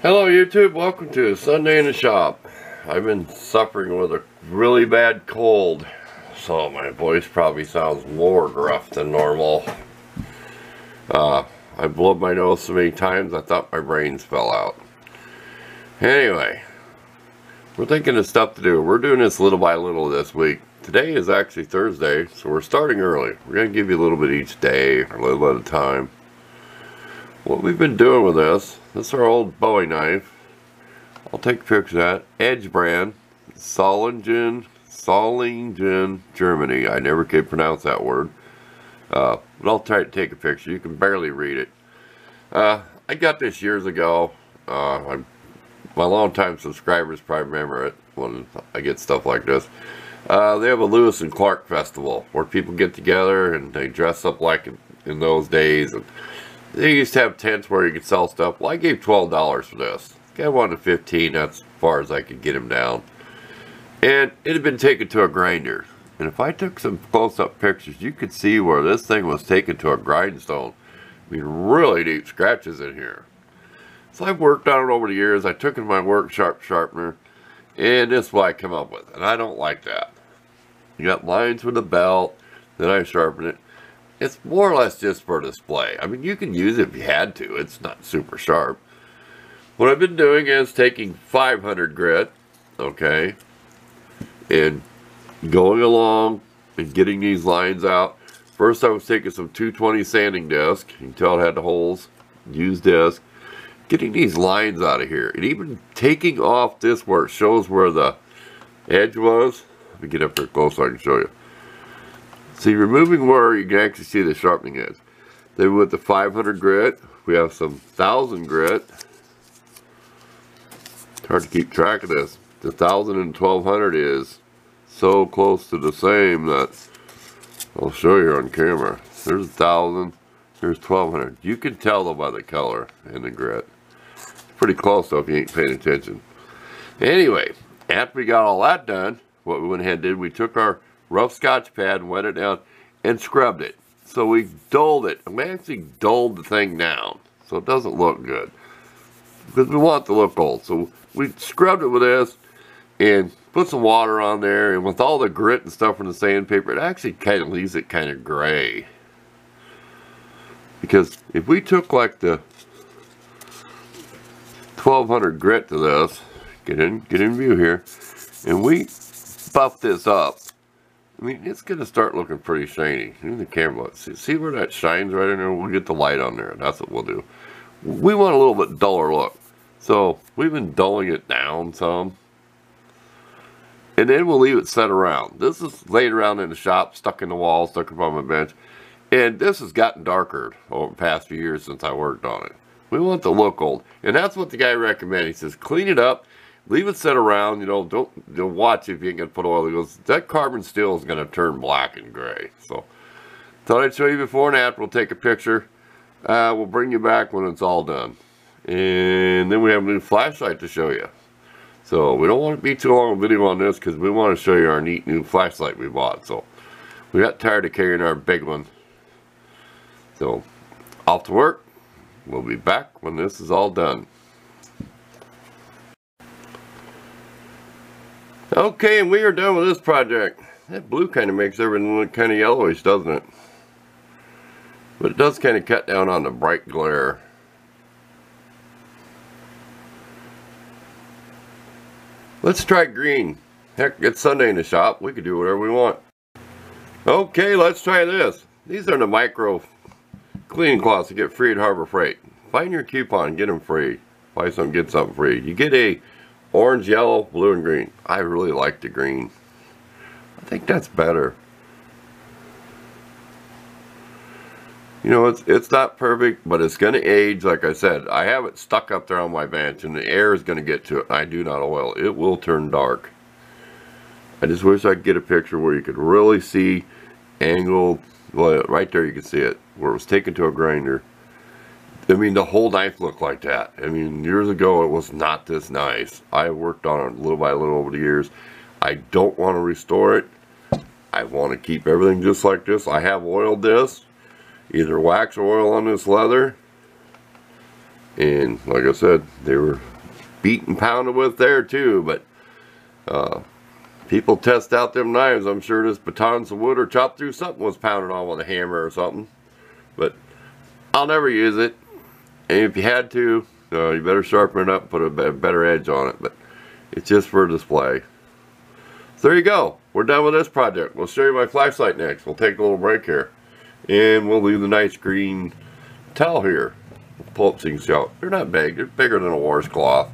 Hello YouTube, welcome to Sunday in the Shop. I've been suffering with a really bad cold, so my voice probably sounds more gruff than normal. I blew my nose so many times I thought my brains fell out. Anyway, we're thinking of stuff to do. We're doing this little by little this week. Today is actually Thursday, so we're starting early. We're going to give you a little bit each day, a little at a time. What we've been doing with this is our old Bowie knife. I'll take a picture of that. Edge brand, Solingen, Germany. I never could pronounce that word. But I'll try to take a picture. You can barely read it. I got this years ago. My longtime subscribers probably remember it when I get stuff like this. They have a Lewis and Clark festival where people get together and they dress up like in those days. And they used to have tents where you could sell stuff. Well, I gave $12 for this. Guy wanted $15. That's as far as I could get him down. And it had been taken to a grinder. And if I took some close-up pictures, you could see where this thing was taken to a grindstone. I mean, really deep scratches in here. So I've worked on it over the years. I took it in my work sharpener. And this is what I come up with. And I don't like that. You got lines for the belt. Then I sharpen it. It's more or less just for display. I mean, you can use it if you had to. It's not super sharp. What I've been doing is taking 500 grit, okay, and going along and getting these lines out. First I was taking some 220 sanding disc. You can tell it had the holes. Used disc. Getting these lines out of here. And even taking off this where it shows where the edge was. Let me get up there close so I can show you. See, removing where you can actually see the sharpening edge. Then with the 500 grit, we have some 1000 grit. It's hard to keep track of this. The 1000 and 1200 is so close to the same that I'll show you on camera. There's 1000, there's 1200. You can tell though by the color and the grit. Pretty close though if you ain't paying attention. Anyway, after we got all that done, what we went ahead and did, we took our rough Scotch pad and wet it down and scrubbed it. So we dulled it. And we actually dulled the thing down so it doesn't look good. Because we want it to look old. So we scrubbed it with this and put some water on there. And with all the grit and stuff from the sandpaper, it actually kind of leaves it kind of gray. Because if we took like the 1200 grit to this, get in view here, and we buff this up, I mean, it's going to start looking pretty shiny. In the camera, see where that shines right in there? We'll get the light on there. That's what we'll do. We want a little bit duller look. So, we've been dulling it down some. And then we'll leave it set around. This is laid around in the shop, stuck in the wall, stuck up on my bench. And this has gotten darker over the past few years since I worked on it. We want it to look old. And that's what the guy recommended. He says, clean it up. Leave it set around, you know, don't watch if you ain't going to put oil. He goes, that carbon steel is going to turn black and gray. So, thought I'd show you before and after. We'll take a picture. We'll bring you back when it's all done. And then we have a new flashlight to show you. So, we don't want to be too long a video on this because we want to show you our neat new flashlight we bought. So, we got tired of carrying our big one. So, off to work. We'll be back when this is all done. Okay, and we are done with this project. That blue kind of makes everything look kind of yellowish, doesn't it? But it does kind of cut down on the bright glare. Let's try green. Heck, it's Sunday in the shop. We could do whatever we want. Okay, let's try this. These are the micro cleaning cloths you get free at Harbor Freight. Find your coupon, get them free. Buy something, get something free. You get a orange, yellow, blue, and green. I really like the green. I think that's better. You know, it's not perfect, but it's going to age. Like I said, I have it stuck up there on my bench, and the air is going to get to it. I do not oil. It will turn dark. I just wish I could get a picture where you could really see angled. Well, right there you can see it, where it was taken to a grinder. I mean, the whole knife looked like that. I mean, years ago, it was not this nice. I worked on it little by little over the years. I don't want to restore it. I want to keep everything just like this. I have oiled this. Either wax or oil on this leather. And like I said, they were beat and pounded with there too, but people test out them knives. I'm sure this batons of wood or chopped through something was pounded on with a hammer or something. But I'll never use it. And if you had to, you better sharpen it up and put a better edge on it. But it's just for display. So there you go. We're done with this project. We'll show you my flashlight next. We'll take a little break here. And we'll leave the nice green towel here. Pull up so you can see how they're not big. They're bigger than a washcloth.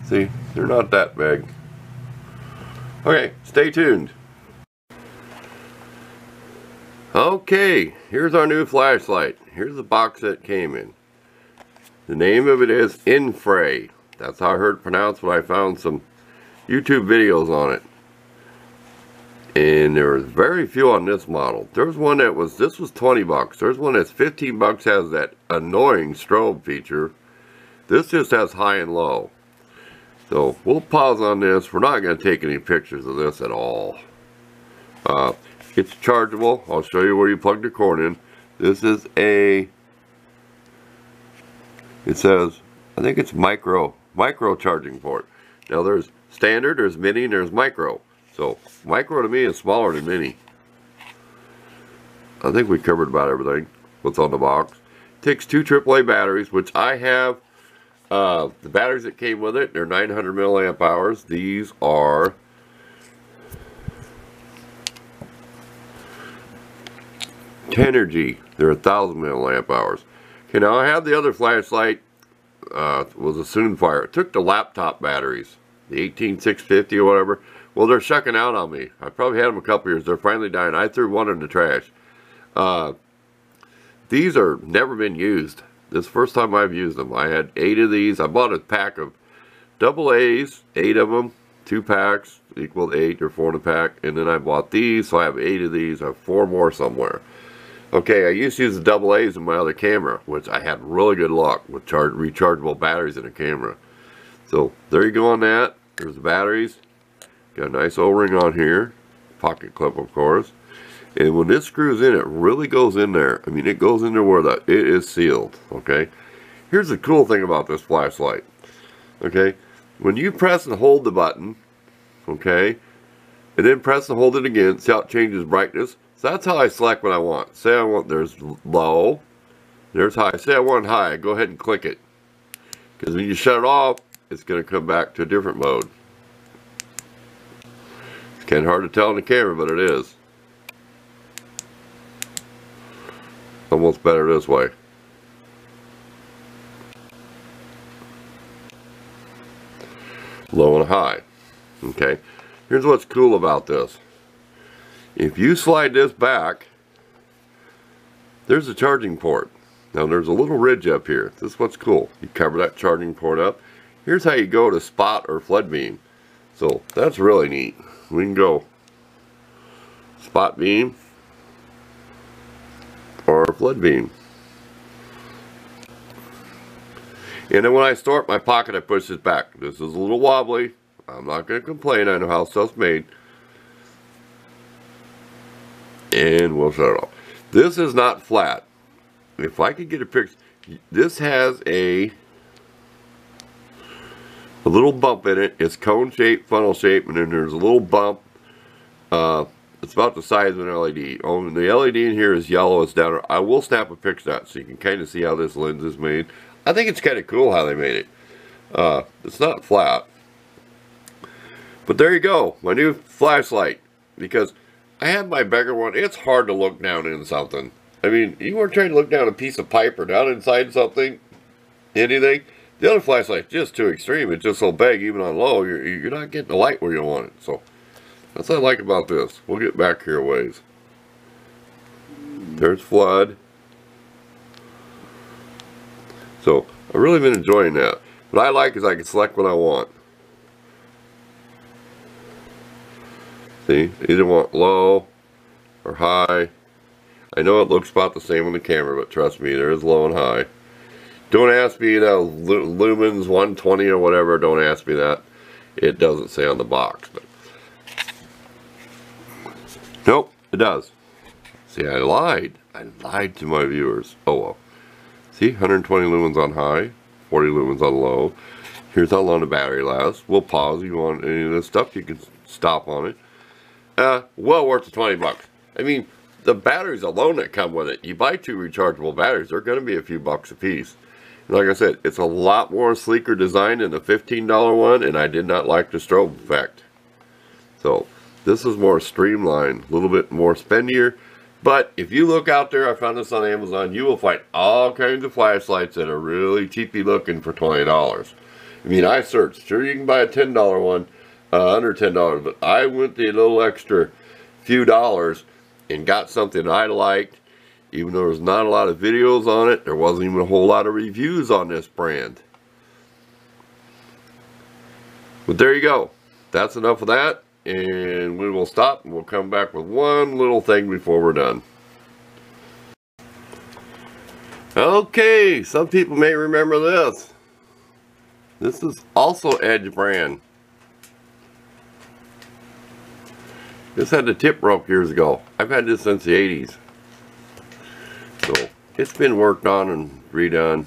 See, they're not that big. Okay, stay tuned. Okay, here's our new flashlight. Here's the box that it came in. The name of it is Infray. That's how I heard it pronounced when I found some YouTube videos on it. And there was very few on this model. There was one that was, this was 20 bucks. There's one that's 15 bucks, has that annoying strobe feature. This just has high and low. So we'll pause on this. We're not going to take any pictures of this at all. It's chargeable. I'll show you where you plug the cord in. This is a, it says, I think it's micro charging port. Now there's standard, there's mini, and there's micro. So micro to me is smaller than mini. I think we covered about everything what's on the box. It takes 2 AAA batteries, which I have. The batteries that came with it, they're 900 milliamp hours. These are Tenergy. They're 1000 milliamp hours. Okay, now I have the other flashlight. Was a Soonfire. It took the laptop batteries, the 18650 or whatever. Well, they're shucking out on me. I probably had them a couple years. They're finally dying. I threw one in the trash. These are never been used. This is the first time I've used them. I had 8 of these. I bought a pack of double A's, 8 of them, 2 packs equal 8 or 4 in a pack. And then I bought these, so I have 8 of these. I have 4 more somewhere. Okay, I used to use the double A's in my other camera, which I had really good luck with rechargeable batteries in a camera. So there you go on that. There's the batteries. Got a nice O-ring on here. Pocket clip, of course. And when this screws in, it really goes in there. I mean, it goes in there where it is sealed. Okay. Here's the cool thing about this flashlight. Okay. When you press and hold the button, okay, and then press and hold it again, see how it changes brightness? So that's how I select what I want. Say I want, there's low, there's high. Say I want high, go ahead and click it. Because when you shut it off, it's going to come back to a different mode. It's kind of hard to tell in the camera, but it is. Almost better this way. Low and high. Okay. Here's what's cool about this. If you slide this back, there's a charging port. Now there's a little ridge up here. This is what's cool. You cover that charging port up. Here's how you go to spot or flood beam. So that's really neat. We can go spot beam or flood beam. And then when I store it in my pocket, I push this back. This is a little wobbly. I'm not going to complain. I know how stuff's made. And we'll shut it off. This is not flat. If I could get a picture, this has a little bump in it. It's cone shape, funnel shape, and then there's a little bump. It's about the size of an LED. Oh, and the LED in here is yellow. It's down. I will snap a picture of that so you can kind of see how this lens is made. I think it's kind of cool how they made it. It's not flat. But there you go. My new flashlight. Because I have my bigger one. It's hard to look down in something. I mean, you weren't trying to look down a piece of pipe or down inside something. Anything. The other flashlight's just too extreme. It's just so big, even on low, you're not getting the light where you want it. So that's what I like about this. We'll get back here a ways. There's flood. So I've really been enjoying that. What I like is I can select what I want. See, either want low or high. I know it looks about the same on the camera, but trust me, there is low and high. Don't ask me, lumens 120 or whatever. Don't ask me that. It doesn't say on the box. But nope, it does. See, I lied. I lied to my viewers. Oh well. See, 120 lumens on high, 40 lumens on low. Here's how long the battery lasts. We'll pause if you want any of this stuff. You can stop on it. Well worth the 20 bucks. I mean, the batteries alone that come with it, you buy 2 rechargeable batteries, they're going to be a few bucks a piece. And like I said, it's a lot more sleeker design than the $15 one, and I did not like the strobe effect. So, this is more streamlined, a little bit more spendier. But if you look out there, I found this on Amazon, you will find all kinds of flashlights that are really cheapy looking for $20. I mean, I searched. Sure, you can buy a $10 one, under $10, but I went the little extra few dollars and got something I liked. Even though there's not a lot of videos on it, there wasn't even a whole lot of reviews on this brand. But there you go. That's enough of that. And we will stop and we'll come back with one little thing before we're done. Okay, some people may remember this. This is also Edge brand. This had the tip broke years ago. I've had this since the 80s. So it's been worked on and redone.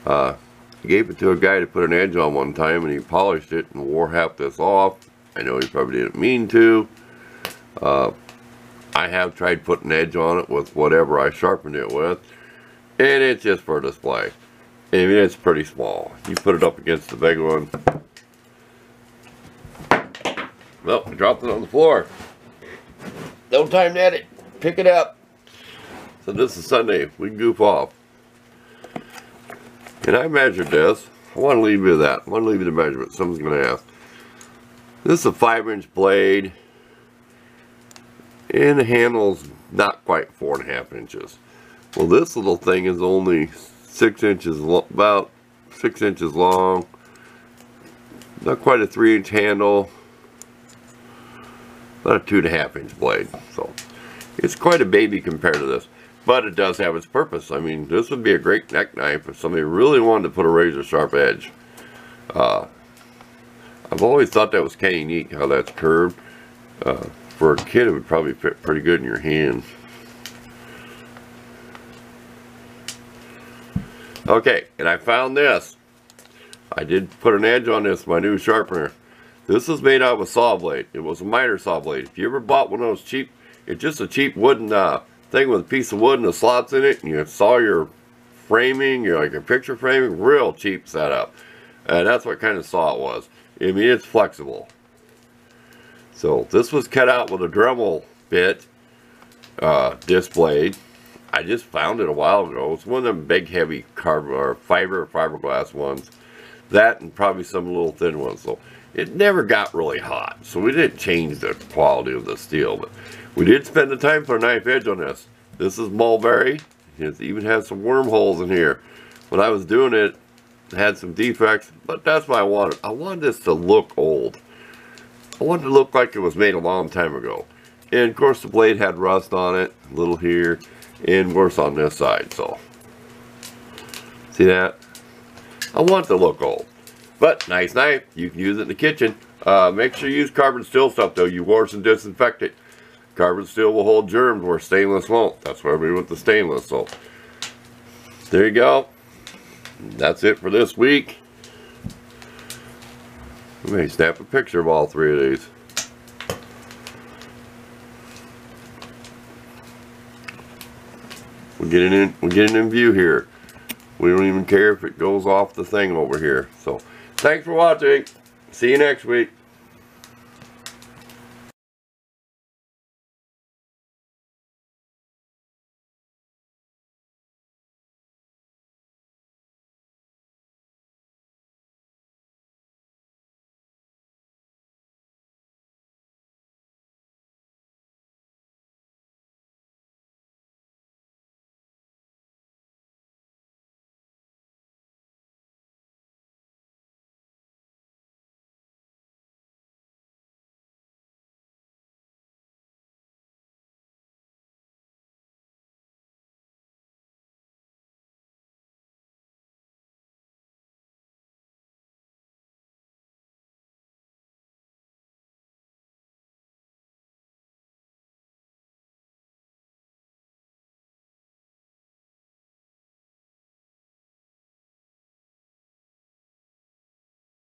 I gave it to a guy to put an edge on one time and he polished it and wore half this off. I know he probably didn't mean to. I have tried putting an edge on it with whatever I sharpened it with, and it's just for display. I mean, it's pretty small. You put it up against the big one. Well, I dropped it on the floor. No time to edit. Pick it up. So this is Sunday. We can goof off. And I measured this. I want to leave you with that. I want to leave you the measurement. Someone's going to ask. This is a 5-inch blade. And the handle's not quite 4.5 inches. Well, this little thing is only 6 inches, about 6 inches long. Not quite a 3-inch handle. About a 2.5 inch blade. So it's quite a baby compared to this. But it does have its purpose. I mean, this would be a great neck knife if somebody really wanted to put a razor sharp edge. I've always thought that was kind of neat how that's curved. For a kid, it would probably fit pretty good in your hands. Okay, and I found this. I did put an edge on this, my new sharpener. This is made out of a saw blade. It was a miter saw blade. If you ever bought one of those cheap, it's just a cheap wooden thing with a piece of wood and the slots in it, and you saw your framing, like your picture framing, real cheap setup. And that's what kind of saw it was. I mean, it's flexible. So this was cut out with a Dremel bit disc blade. I just found it a while ago. It's one of them big heavy fiberglass ones. That and probably some little thin ones. So it never got really hot. So we didn't change the quality of the steel. But we did spend the time for a knife edge on this. This is mulberry. It even has some wormholes in here. When I was doing it, it had some defects. But that's what I wanted. I wanted this to look old. I wanted it to look like it was made a long time ago. And of course the blade had rust on it. A little here. And worse on this side. So see that? I want it to look old. But nice knife. You can use it in the kitchen. Make sure you use carbon steel stuff though. You wash and disinfect it. Carbon steel will hold germs where stainless won't. That's why we went to stainless. So there you go. That's it for this week. Let me snap a picture of all three of these. We're getting in view here. We don't even care if it goes off the thing over here. So thanks for watching. See you next week.